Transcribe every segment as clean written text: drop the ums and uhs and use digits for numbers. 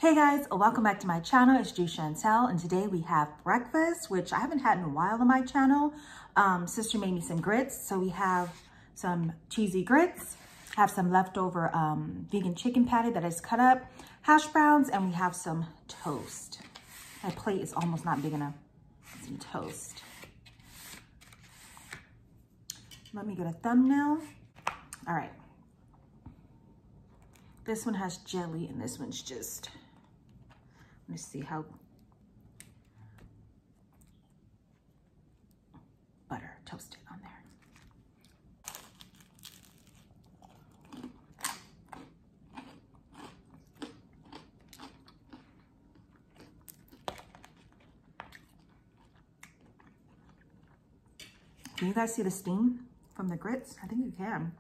Hey guys, welcome back to my channel. It's Chantal, and today we have breakfast, which I haven't had in a while on my channel. Sister made me some grits, so we have some cheesy grits, have some leftover vegan chicken patty that is cut up, hash browns, and we have some toast. My plate is almost not big enough. Some toast. Let me get a thumbnail. All right. This one has jelly, and this one's just... Let me see how butter toasted on there. Can you guys see the steam from the grits? I think you can.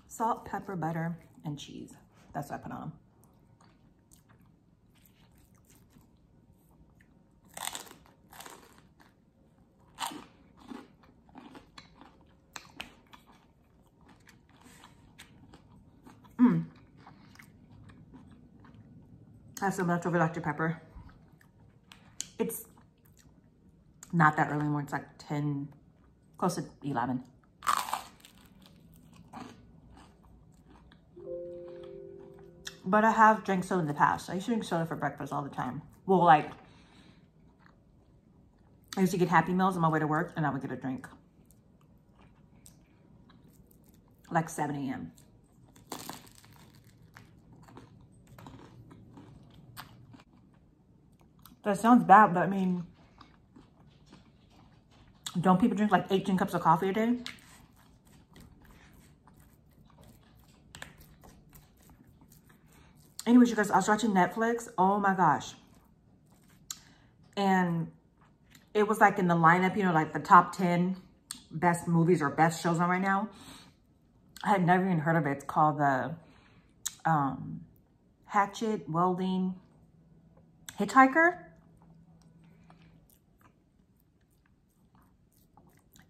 Salt, pepper, butter, and cheese. That's what I put on them. I have some leftover Dr. Pepper. It's not that early anymore. It's like 10, close to 11. But I have drank soda in the past. I used to drink soda for breakfast all the time. Well, like, I used to get Happy Meals on my way to work, and I would get a drink. Like 7 a.m. That sounds bad, but I mean, don't people drink like 18 cups of coffee a day? Anyways, you guys, I was watching Netflix. Oh my gosh. And it was like in the lineup, you know, like the top 10 best movies or best shows on right now. I had never even heard of it. It's called the Hatchet Welding Hitchhiker.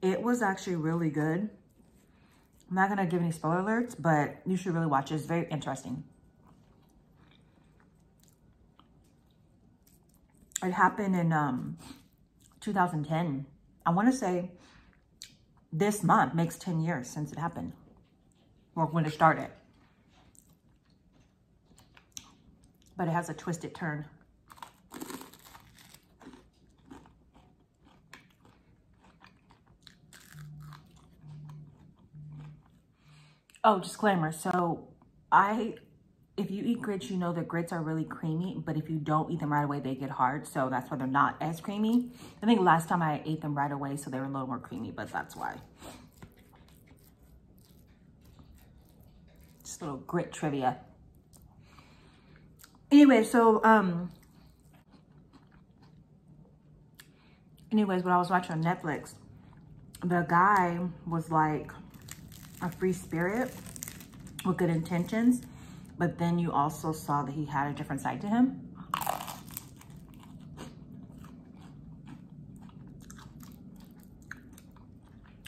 It was actually really good. I'm not going to give any spoiler alerts, but you should really watch it. It's very interesting. It happened in 2010. I want to say this month makes 10 years since it happened, or when it started. But it has a twisted turn. Oh, disclaimer. So if you eat grits, you know that grits are really creamy, but if you don't eat them right away, they get hard. So that's why they're not as creamy. I think last time I ate them right away, so they were a little more creamy, but that's why. Just a little grit trivia. Anyway, so, when I was watching on Netflix, the guy was like a free spirit with good intentions. But then you also saw that he had a different side to him.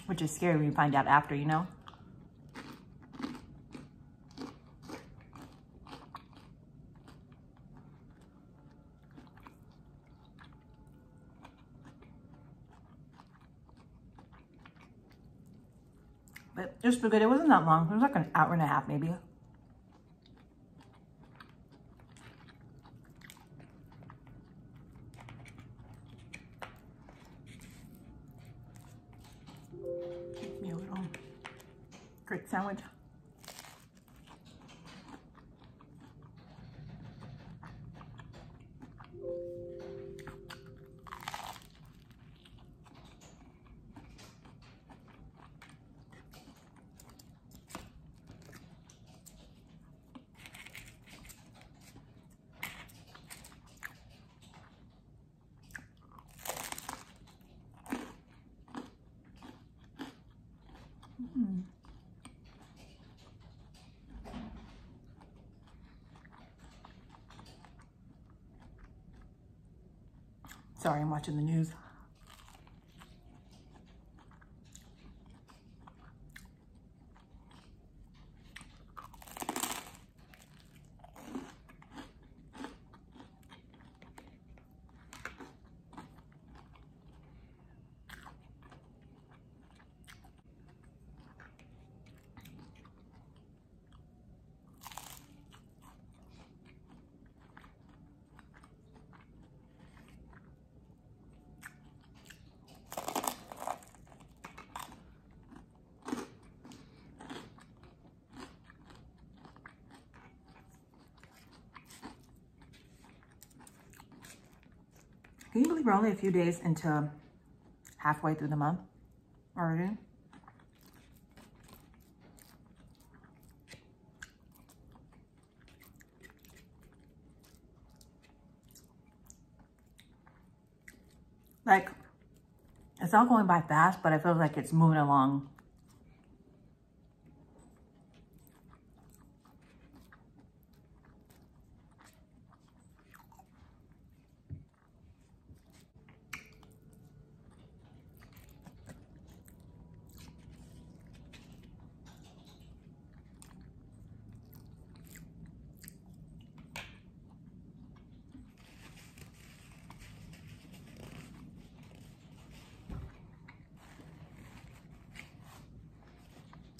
Which is scary when you find out after, you know? But it was pretty good. It wasn't that long. It was like an hour and a half, maybe. Give me a little grit sandwich. Sorry, I'm watching the news. Can you believe we're only a few days into halfway through the month already? Like, it's all going by fast, but I feel like it's moving along.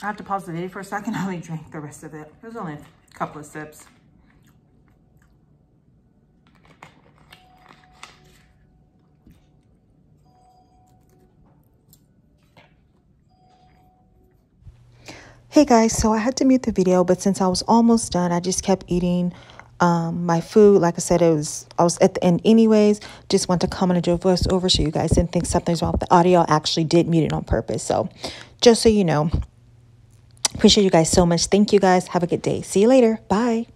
I have to pause the video for a second. I only drank the rest of it. It was only a couple of sips. Hey guys, so I had to mute the video, but since I was almost done, I just kept eating my food. Like I said, I was at the end anyways. Just want to comment and do a voice over so you guys didn't think something's wrong with the audio. I actually did mute it on purpose. So just so you know, appreciate you guys so much. Thank you guys. Have a good day. See you later. Bye.